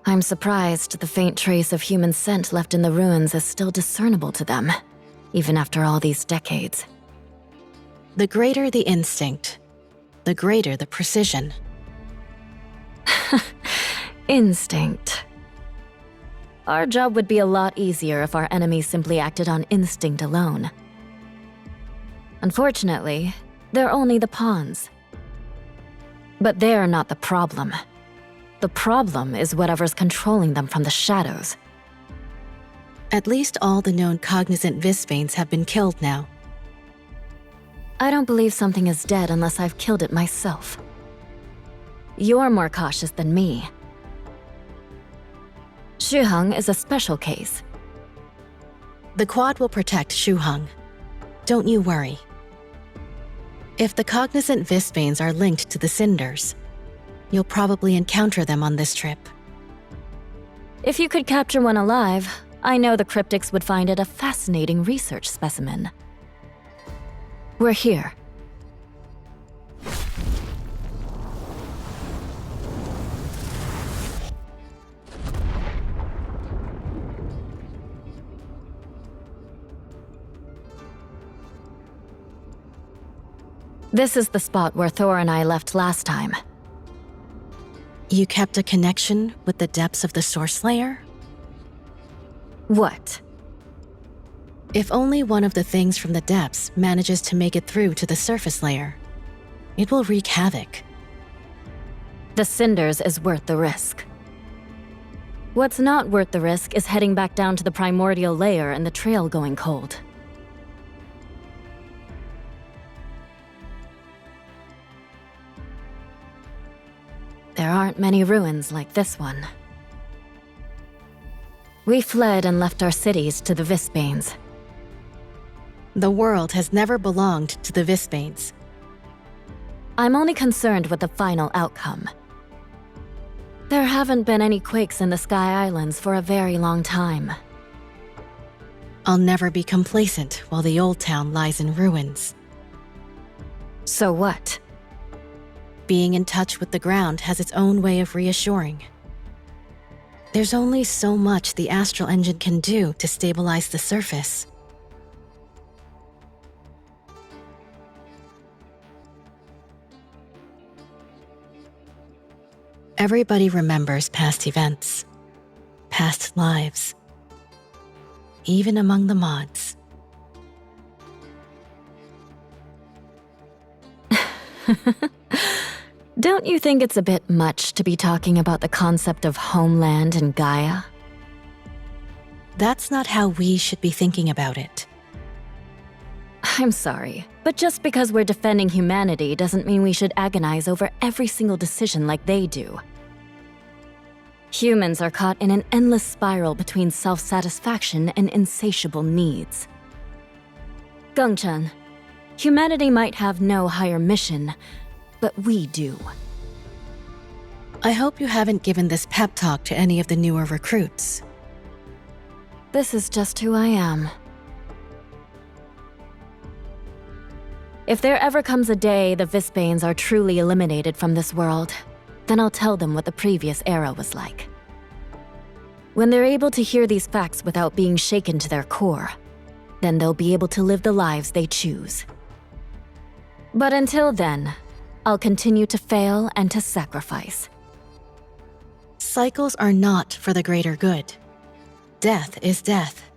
I'm surprised the faint trace of human scent left in the ruins is still discernible to them, even after all these decades. The greater the instinct, the greater the precision. Instinct. Our job would be a lot easier if our enemies simply acted on instinct alone. Unfortunately, they're only the pawns. But they're not the problem. The problem is whatever's controlling them from the shadows. At least all the known cognizant Vispanes have been killed now. I don't believe something is dead unless I've killed it myself. You're more cautious than me. Shuheng is a special case. The Quad will protect Shuheng. Don't you worry. If the cognizant Vispanes are linked to the Cinders, you'll probably encounter them on this trip. If you could capture one alive, I know the cryptics would find it a fascinating research specimen. We're here. This is the spot where Thor and I left last time. You kept a connection with the depths of the Source Layer? What? If only one of the things from the depths manages to make it through to the surface layer, it will wreak havoc. The Cinders is worth the risk. What's not worth the risk is heading back down to the primordial layer and the trail going cold. There aren't many ruins like this one. We fled and left our cities to the Vispanes. The world has never belonged to the Vispanes. I'm only concerned with the final outcome. There haven't been any quakes in the Sky Islands for a very long time. I'll never be complacent while the old town lies in ruins. So what? Being in touch with the ground has its own way of reassuring. There's only so much the astral engine can do to stabilize the surface. Everybody remembers past events, past lives, even among the mods. Don't you think it's a bit much to be talking about the concept of homeland and Gaia? That's not how we should be thinking about it. I'm sorry, but just because we're defending humanity doesn't mean we should agonize over every single decision like they do. Humans are caught in an endless spiral between self-satisfaction and insatiable needs. Gengchen, humanity might have no higher mission, but we do. I hope you haven't given this pep talk to any of the newer recruits. This is just who I am. If there ever comes a day the Vispanes are truly eliminated from this world, then I'll tell them what the previous era was like. When they're able to hear these facts without being shaken to their core, then they'll be able to live the lives they choose. But until then, I'll continue to fail and to sacrifice. Cycles are not for the greater good. Death is death.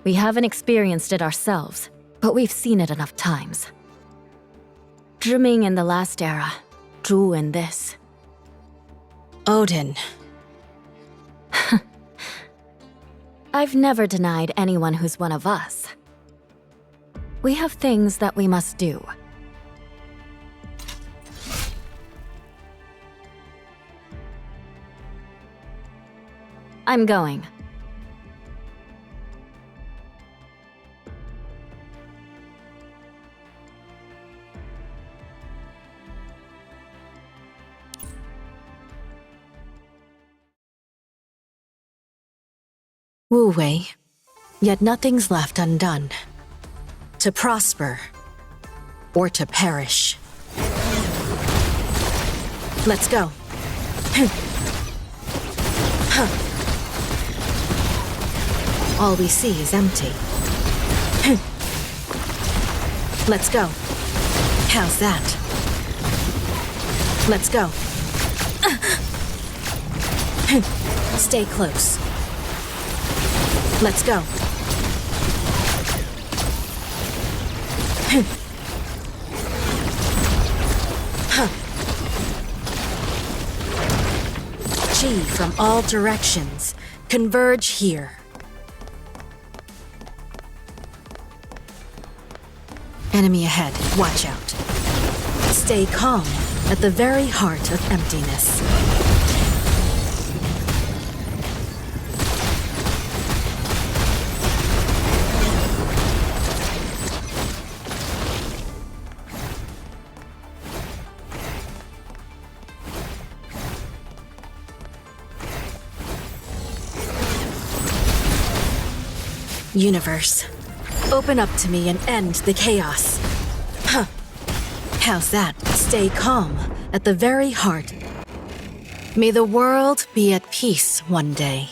We haven't experienced it ourselves, but we've seen it enough times. Zhiming in the last era, Zhu in this. Odin. I've never denied anyone who's one of us. We have things that we must do. I'm going. Wu Wei, yet nothing's left undone. To prosper, or to perish. Let's go. All we see is empty. Let's go. How's that? Let's go. Stay close. Let's go. Chi from all directions. Converge here. Enemy ahead. Watch out. Stay calm at the very heart of emptiness. Universe, open up to me and end the chaos. How's that? Stay calm at the very heart. May the world be at peace one day.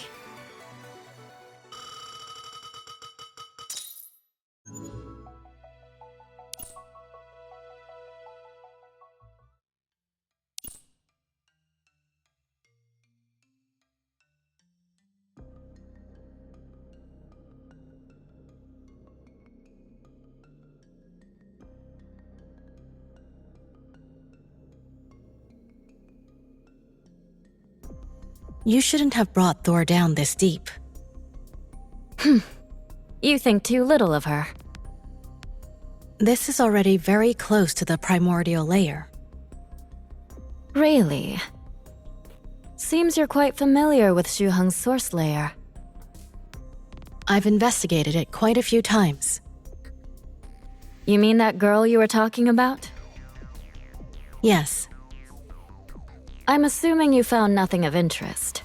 You shouldn't have brought Thor down this deep. You think too little of her. This is already very close to the primordial layer. Really? Seems you're quite familiar with Shuheng's source layer. I've investigated it quite a few times. You mean that girl you were talking about? Yes. I'm assuming you found nothing of interest.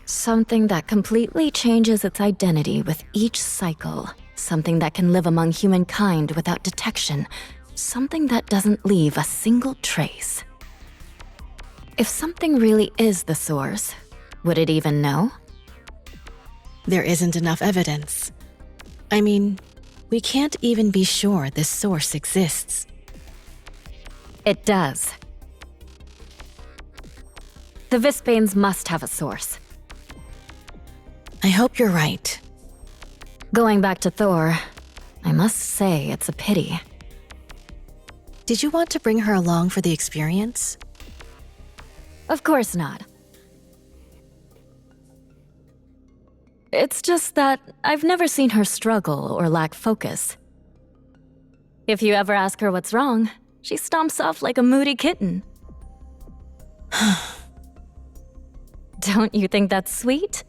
Something that completely changes its identity with each cycle. Something that can live among humankind without detection. Something that doesn't leave a single trace. If something really is the source, would it even know? There isn't enough evidence. I mean, we can't even be sure this source exists. It does. The Vispanes must have a source. I hope you're right. Going back to Thor, I must say it's a pity. Did you want to bring her along for the experience? Of course not. It's just that I've never seen her struggle or lack focus. If you ever ask her what's wrong, she stomps off like a moody kitten. Don't you think that's sweet?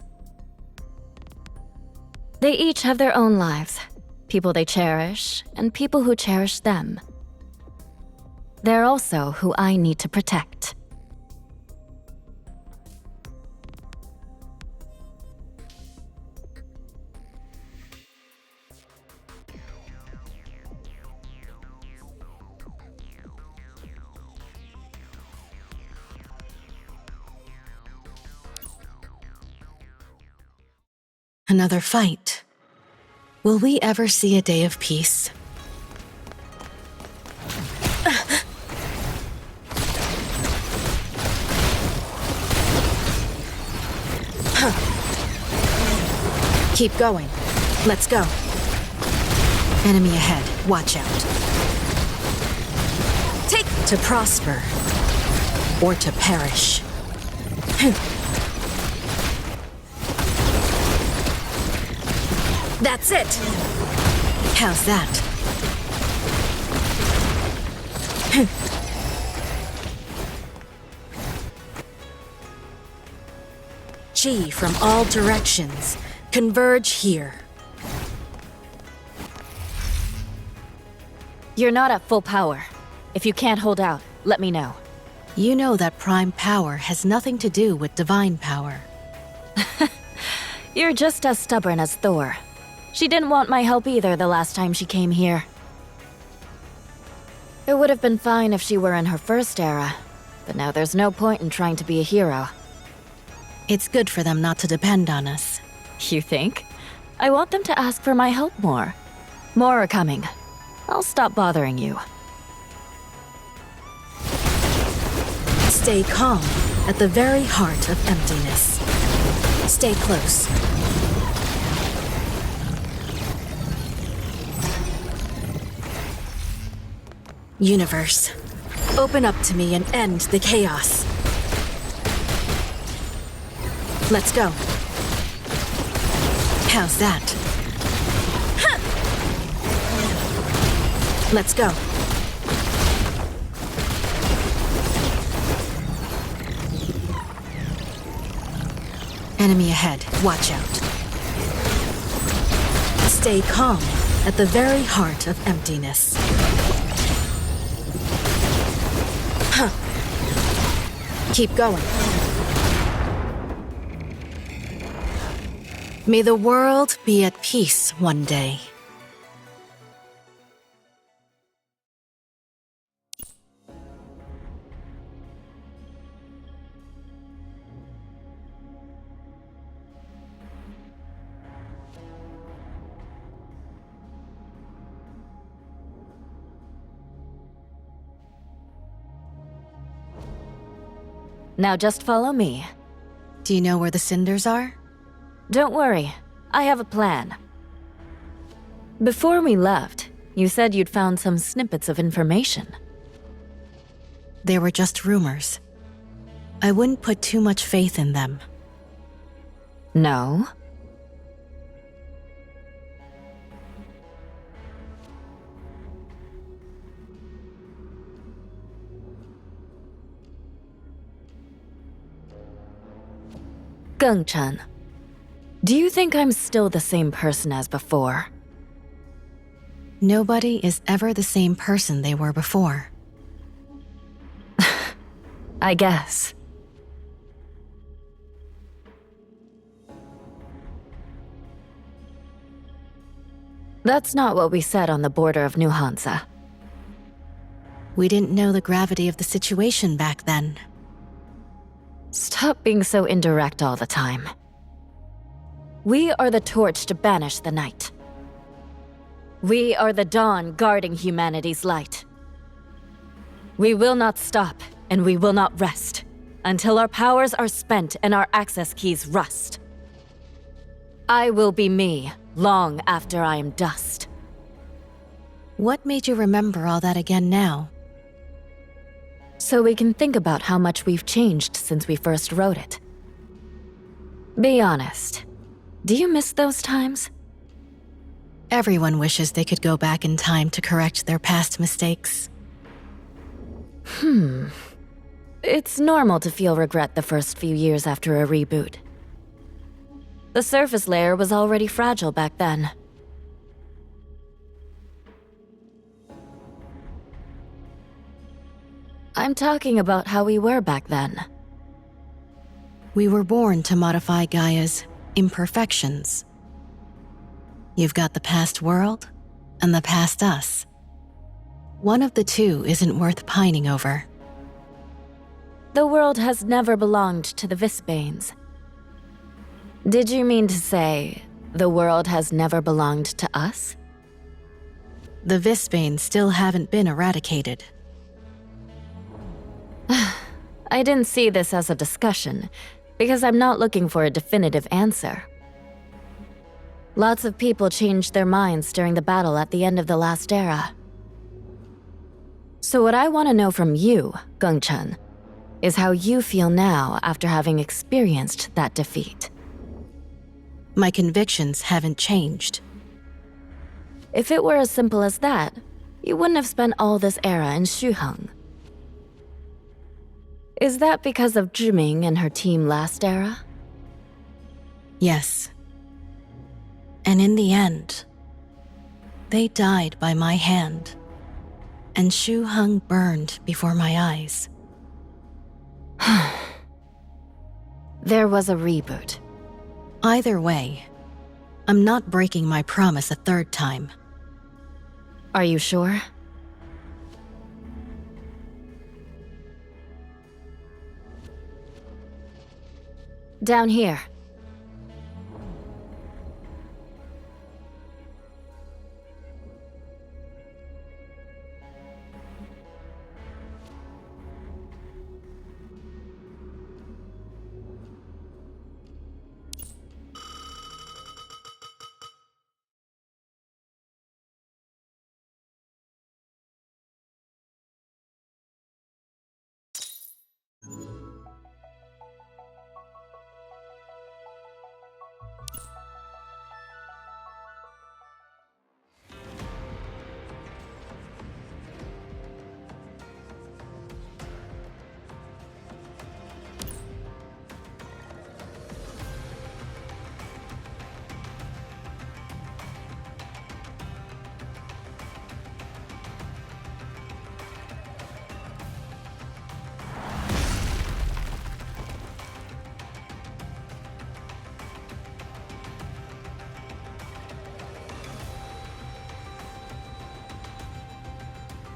They each have their own lives, people they cherish, and people who cherish them. They're also who I need to protect. Another fight. Will we ever see a day of peace? Keep going. Let's go. Enemy ahead. Watch out. Take to prosper or to perish. That's it! How's that? Chi from all directions. Converge here. You're not at full power. If you can't hold out, let me know. You know that prime power has nothing to do with divine power. You're just as stubborn as Thor. She didn't want my help either the last time she came here. It would have been fine if she were in her first era, but now there's no point in trying to be a hero. It's good for them not to depend on us. You think? I want them to ask for my help more. More are coming. I'll stop bothering you. Stay calm at the very heart of emptiness. Stay close. Universe, open up to me and end the chaos. Let's go. How's that? Huh. Let's go. Enemy ahead. Watch out. Stay calm at the very heart of emptiness. Huh. Keep going. May the world be at peace one day. Now just follow me. Do you know where the cinders are? Don't worry, I have a plan. Before we left, you said you'd found some snippets of information. They were just rumors. I wouldn't put too much faith in them. No? Gengchen, do you think I'm still the same person as before? Nobody is ever the same person they were before. I guess. That's not what we said on the border of New Hansa. We didn't know the gravity of the situation back then. Stop being so indirect all the time. We are the torch to banish the night. We are the dawn guarding humanity's light. We will not stop, and we will not rest, until our powers are spent and our access keys rust. I will be me, long after I am dust. What made you remember all that again now? So we can think about how much we've changed since we first wrote it. Be honest. Do you miss those times? Everyone wishes they could go back in time to correct their past mistakes. It's normal to feel regret the first few years after a reboot. The surface layer was already fragile back then. I'm talking about how we were back then. We were born to modify Gaia's imperfections. You've got the past world and the past us. One of the two isn't worth pining over. The world has never belonged to the Visbanes. Did you mean to say the world has never belonged to us? The Visbanes still haven't been eradicated. I didn't see this as a discussion, because I'm not looking for a definitive answer. Lots of people changed their minds during the battle at the end of the last era. So what I want to know from you, Gengchen, is how you feel now after having experienced that defeat. My convictions haven't changed. If it were as simple as that, you wouldn't have spent all this era in Xuheng. Is that because of Zhiming and her team last era? Yes. And in the end, they died by my hand, and Xuheng burned before my eyes. There was a reboot. Either way, I'm not breaking my promise a third time. Are you sure? Down here.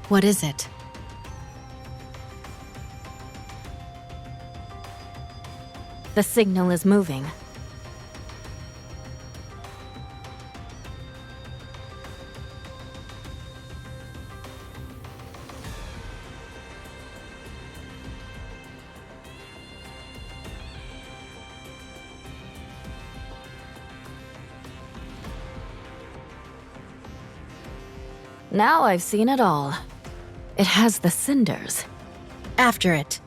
What is it? The signal is moving. Now I've seen it all. It has the cinders. After it.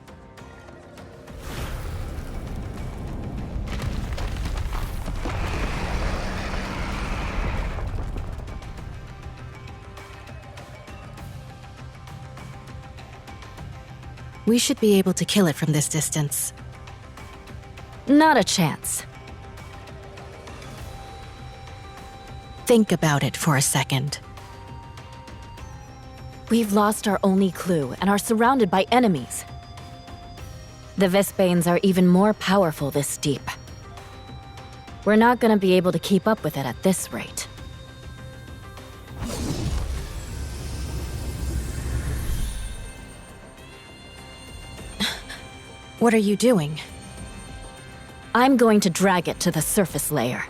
We should be able to kill it from this distance. Not a chance. Think about it for a second. We've lost our only clue and are surrounded by enemies. The Visbanes are even more powerful this deep. We're not gonna be able to keep up with it at this rate. What are you doing? I'm going to drag it to the surface layer.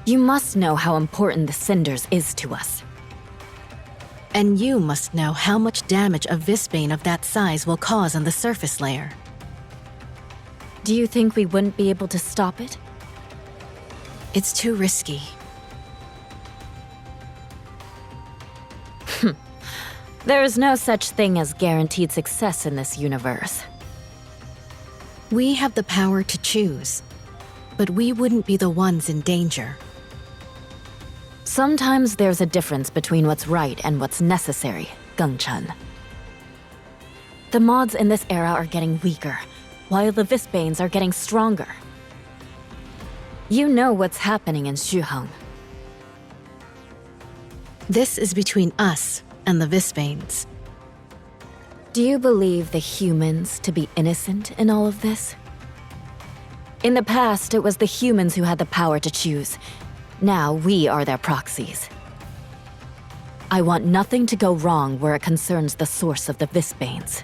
You must know how important the cinders is to us. And you must know how much damage a Visbane of that size will cause on the surface layer. Do you think we wouldn't be able to stop it? It's too risky. There is no such thing as guaranteed success in this universe. We have the power to choose, but we wouldn't be the ones in danger. Sometimes there's a difference between what's right and what's necessary, Gengchen. The mods in this era are getting weaker, while the Visbanes are getting stronger. You know what's happening in Xuheng. This is between us and the Visbanes. Do you believe the humans to be innocent in all of this? In the past, it was the humans who had the power to choose. Now we are their proxies. I want nothing to go wrong where it concerns the source of the Visbanes.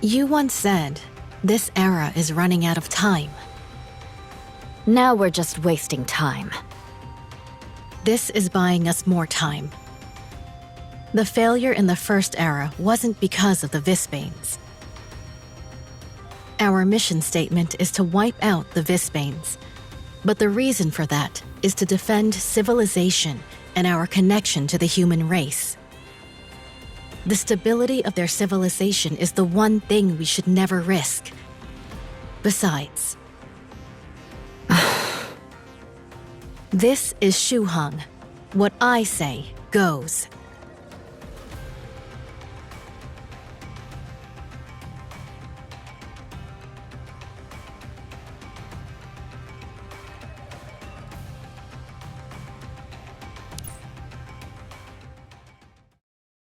You once said, this era is running out of time. Now we're just wasting time. This is buying us more time. The failure in the first era wasn't because of the Visbanes. Our mission statement is to wipe out the Visbanes, but the reason for that is to defend civilization and our connection to the human race. The stability of their civilization is the one thing we should never risk. Besides, this is Xuheng. What I say goes.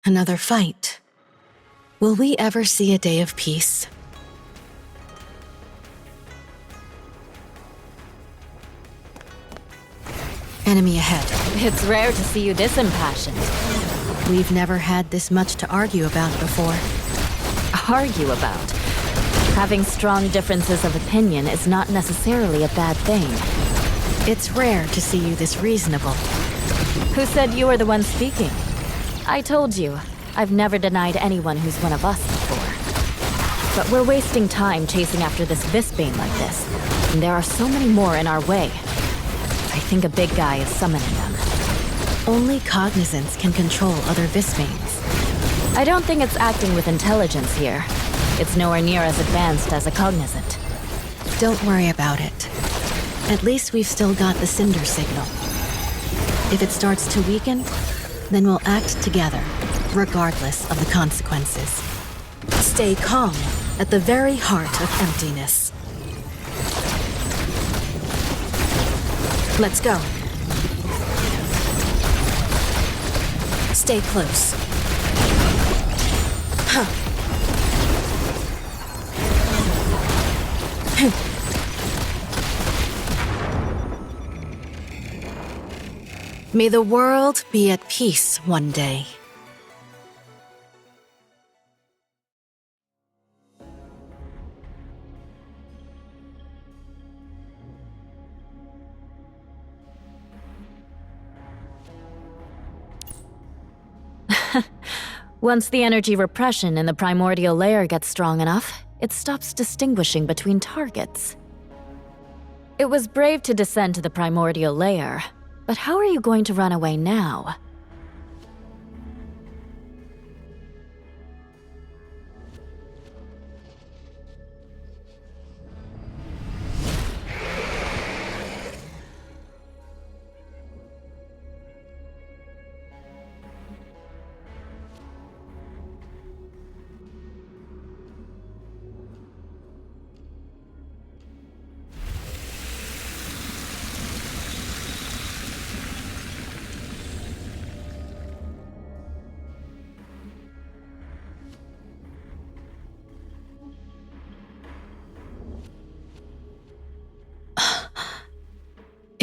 Another fight. Will we ever see a day of peace? Enemy ahead. It's rare to see you this impassioned. We've never had this much to argue about before. Argue about? Having strong differences of opinion is not necessarily a bad thing. It's rare to see you this reasonable. Who said you were the one speaking? I told you, I've never denied anyone who's one of us before. But we're wasting time chasing after this Visbane like this, and there are so many more in our way. I think a big guy is summoning them. Only cognizants can control other Visbanes. I don't think it's acting with intelligence here. It's nowhere near as advanced as a cognizant. Don't worry about it. At least we've still got the Cinder signal. If it starts to weaken, then we'll act together, regardless of the consequences. Stay calm at the very heart of emptiness. Let's go. Stay close. Huh. May the world be at peace one day. Once the energy repression in the primordial layer gets strong enough, it stops distinguishing between targets. It was brave to descend to the primordial layer, but how are you going to run away now?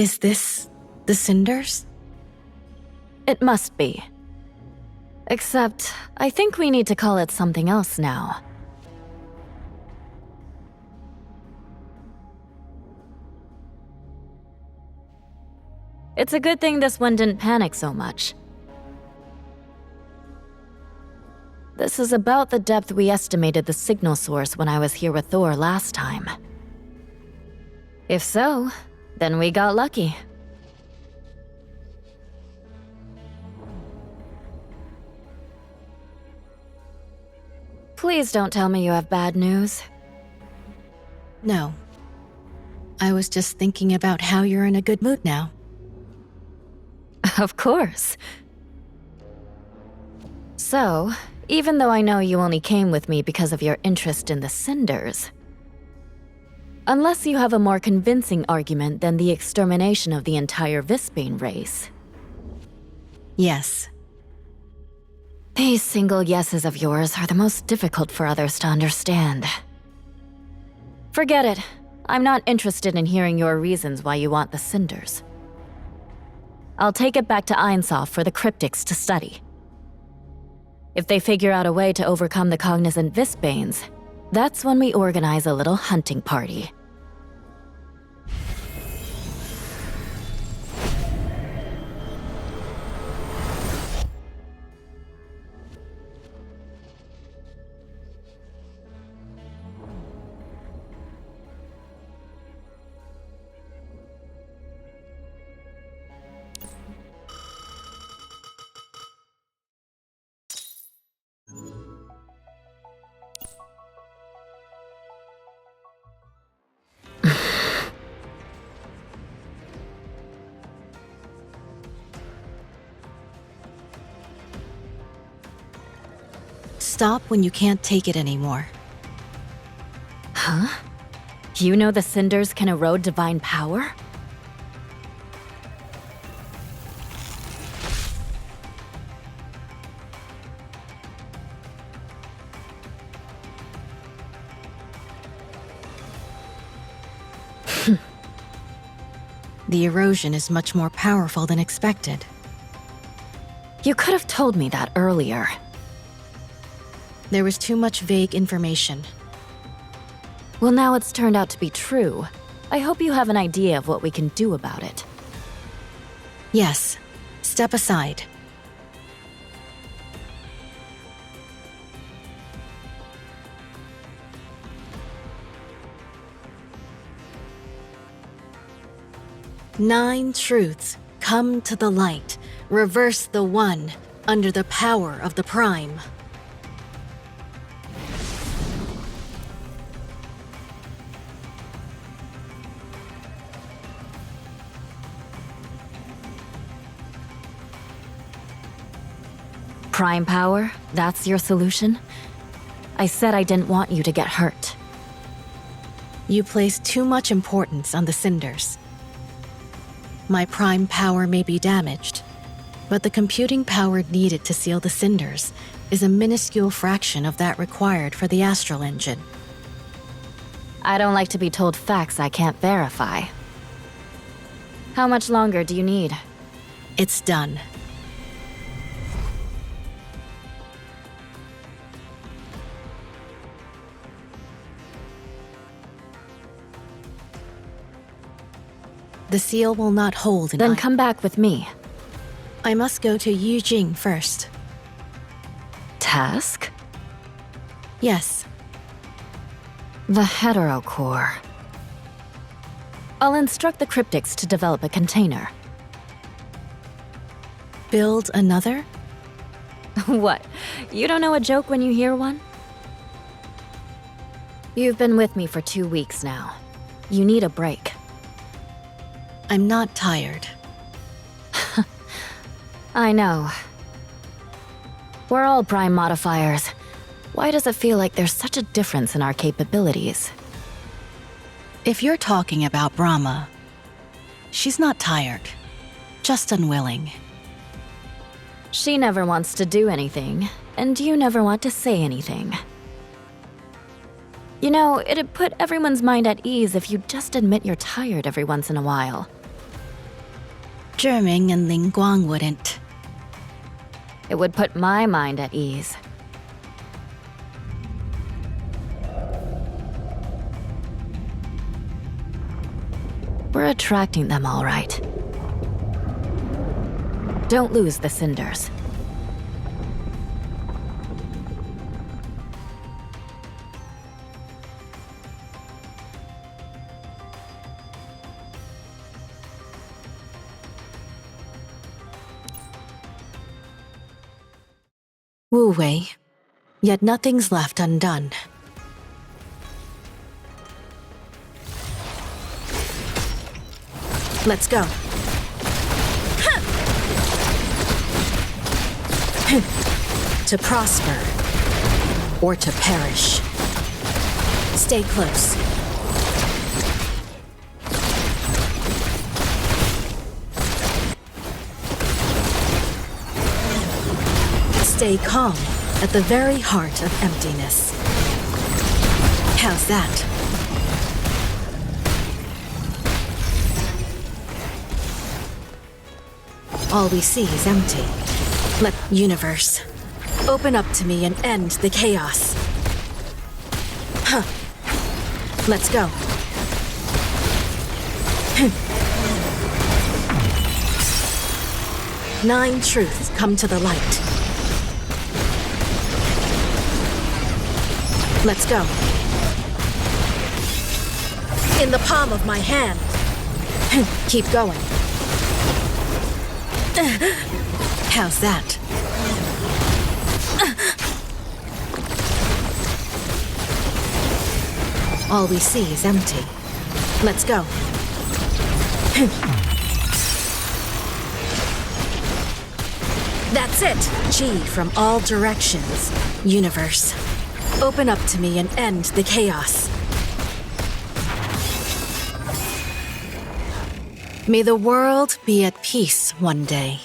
Is this the Cinders? It must be. Except, I think we need to call it something else now. It's a good thing this one didn't panic so much. This is about the depth we estimated the signal source when I was here with Thor last time. If so, then we got lucky. Please don't tell me you have bad news. No. I was just thinking about how you're in a good mood now. Of course. So, even though I know you only came with me because of your interest in the Cinders, unless you have a more convincing argument than the extermination of the entire Visbane race. Yes. These single yeses of yours are the most difficult for others to understand. Forget it. I'm not interested in hearing your reasons why you want the Cinders. I'll take it back to Einsof for the cryptics to study. If they figure out a way to overcome the cognizant Visbanes, that's when we organize a little hunting party. Stop when you can't take it anymore. Huh? You know the Cinders can erode divine power? The erosion is much more powerful than expected. You could have told me that earlier. There was too much vague information. Well, now it's turned out to be true. I hope you have an idea of what we can do about it. Yes. Step aside. Nine truths come to the light. Reverse the one under the power of the Prime. Prime power? That's your solution? I said I didn't want you to get hurt. You place too much importance on the cinders. My prime power may be damaged, but the computing power needed to seal the cinders is a minuscule fraction of that required for the astral engine. I don't like to be told facts I can't verify. How much longer do you need? It's done. The seal will not hold Then come back with me. I must go to Yujing first. Task? Yes. The heterocore. I'll instruct the cryptics to develop a container. Build another? What? You don't know a joke when you hear one? You've been with me for 2 weeks now. You need a break. I'm not tired. I know. We're all prime modifiers. Why does it feel like there's such a difference in our capabilities? If you're talking about Brahma, she's not tired, just unwilling. She never wants to do anything, and you never want to say anything. You know, it'd put everyone's mind at ease if you just admit you're tired every once in a while. Zhiming and Ling Guang wouldn't. It would put my mind at ease. We're attracting them all right. Don't lose the cinders. Wu Wei, yet nothing's left undone. Let's go. To prosper or to perish. Stay close. Stay calm at the very heart of emptiness. How's that? All we see is empty. Let universe open up to me and end the chaos. Huh. Let's go. Nine truths come to the light. Let's go. In the palm of my hand. Keep going. How's that? All we see is empty. Let's go. That's it! Chi from all directions. Universe, open up to me and end the chaos. May the world be at peace one day.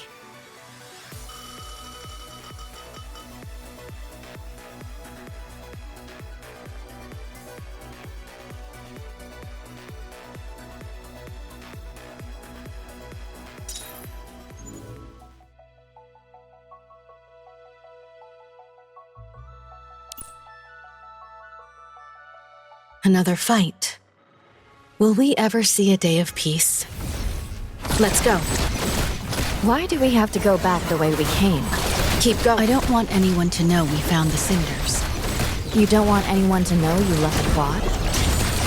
Another fight. Will we ever see a day of peace? Let's go. Why do we have to go back the way we came? Keep going. I don't want anyone to know we found the cinders. You don't want anyone to know you left the quad?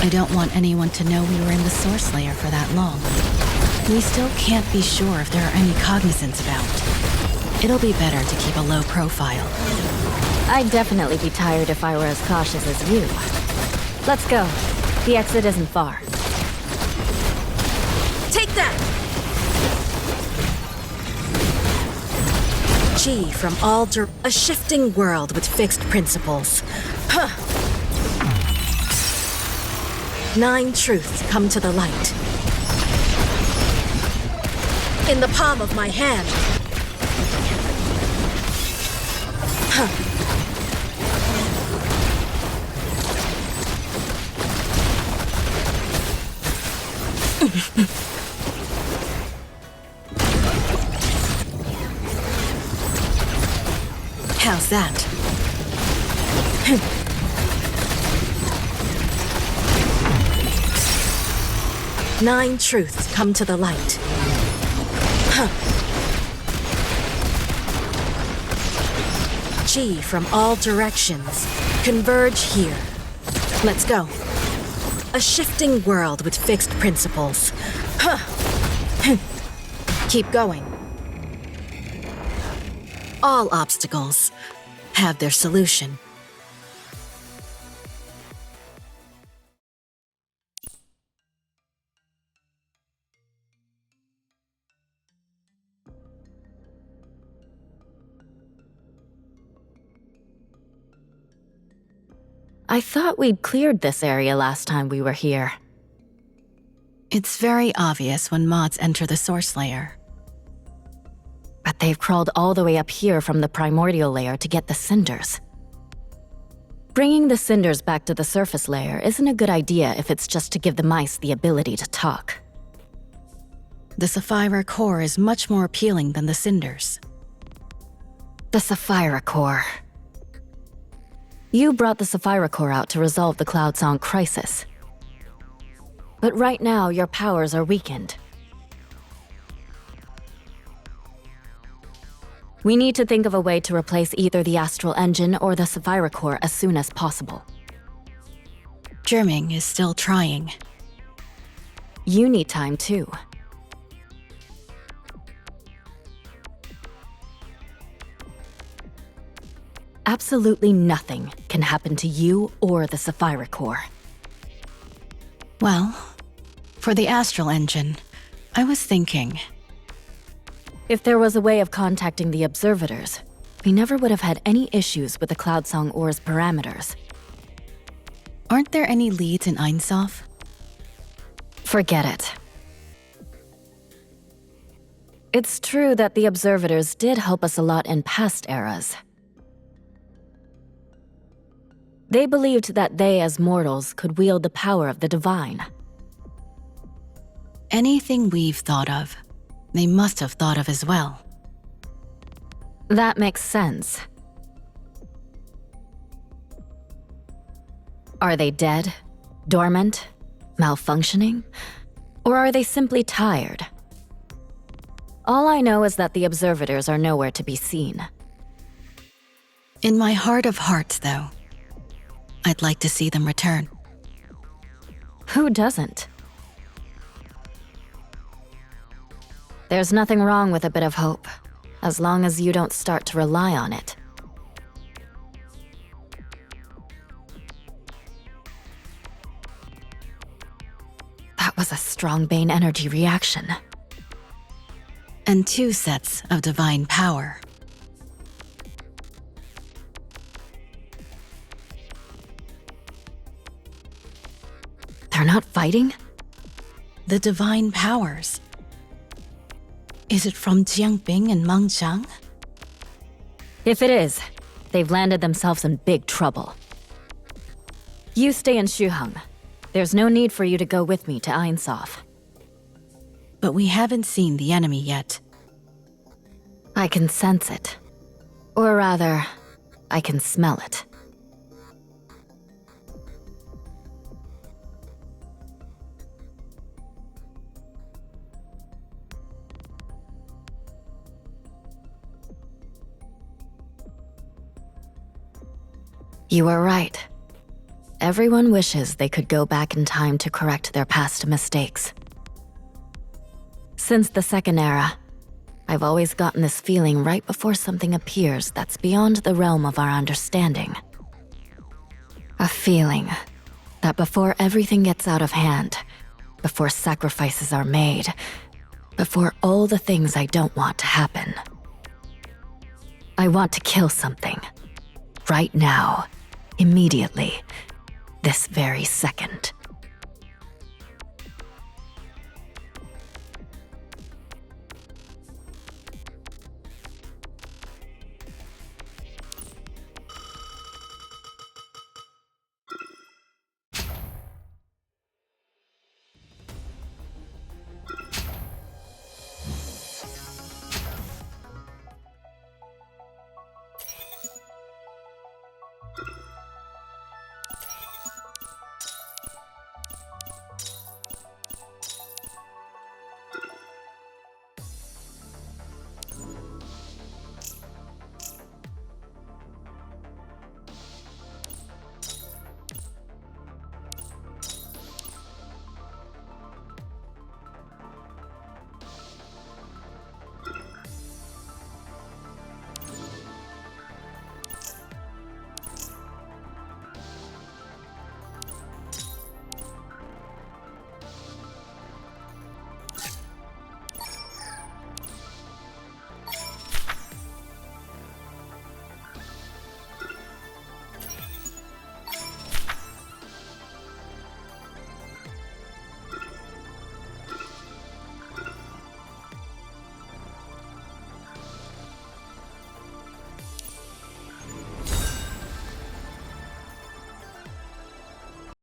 I don't want anyone to know we were in the source layer for that long. We still can't be sure if there are any cognizants about. It'll be better to keep a low profile. I'd definitely be tired if I were as cautious as you. Let's go. The exit isn't far. Take that! Chi from a shifting world with fixed principles. Huh. 9 truths come to the light. In the palm of my hand. Huh. How's that? 9 truths come to the light. Huh. Chi from all directions converge here. Let's go. A shifting world with fixed principles. Huh. Keep going. All obstacles have their solution. I thought we'd cleared this area last time we were here. It's very obvious when mods enter the source layer. But they've crawled all the way up here from the primordial layer to get the cinders. Bringing the cinders back to the surface layer isn't a good idea if it's just to give the mice the ability to talk. The Sapphire core is much more appealing than the cinders. The Sapphire core. You brought the Sapphire core out to resolve the Cloud Song crisis. But right now, your powers are weakened. We need to think of a way to replace either the Astral Engine or the Sapphire core as soon as possible. Jerming is still trying. You need time too. Absolutely nothing can happen to you or the Sapphire core. Well, for the Astral Engine, I was thinking... If there was a way of contacting the Observators, we never would have had any issues with the Cloud Song Ore's parameters. Aren't there any leads in Einsof? Forget it. It's true that the Observators did help us a lot in past eras. They believed that they, as mortals, could wield the power of the divine. Anything we've thought of, they must have thought of as well. That makes sense. Are they dead? Dormant? Malfunctioning? Or are they simply tired? All I know is that the Observators are nowhere to be seen. In my heart of hearts, though, I'd like to see them return. Who doesn't? There's nothing wrong with a bit of hope, as long as you don't start to rely on it. That was a strong Bane energy reaction. And 2 sets of divine power. They're not fighting? The divine powers. Is it from Jiangbing and Mengjiang? If it is, they've landed themselves in big trouble. You stay in Shuheng. There's no need for you to go with me to Einsof. But we haven't seen the enemy yet. I can sense it. Or rather, I can smell it. You are right. Everyone wishes they could go back in time to correct their past mistakes. Since the Second Era, I've always gotten this feeling right before something appears that's beyond the realm of our understanding. A feeling that before everything gets out of hand, before sacrifices are made, before all the things I don't want to happen, I want to kill something. Right now. Immediately. This very second.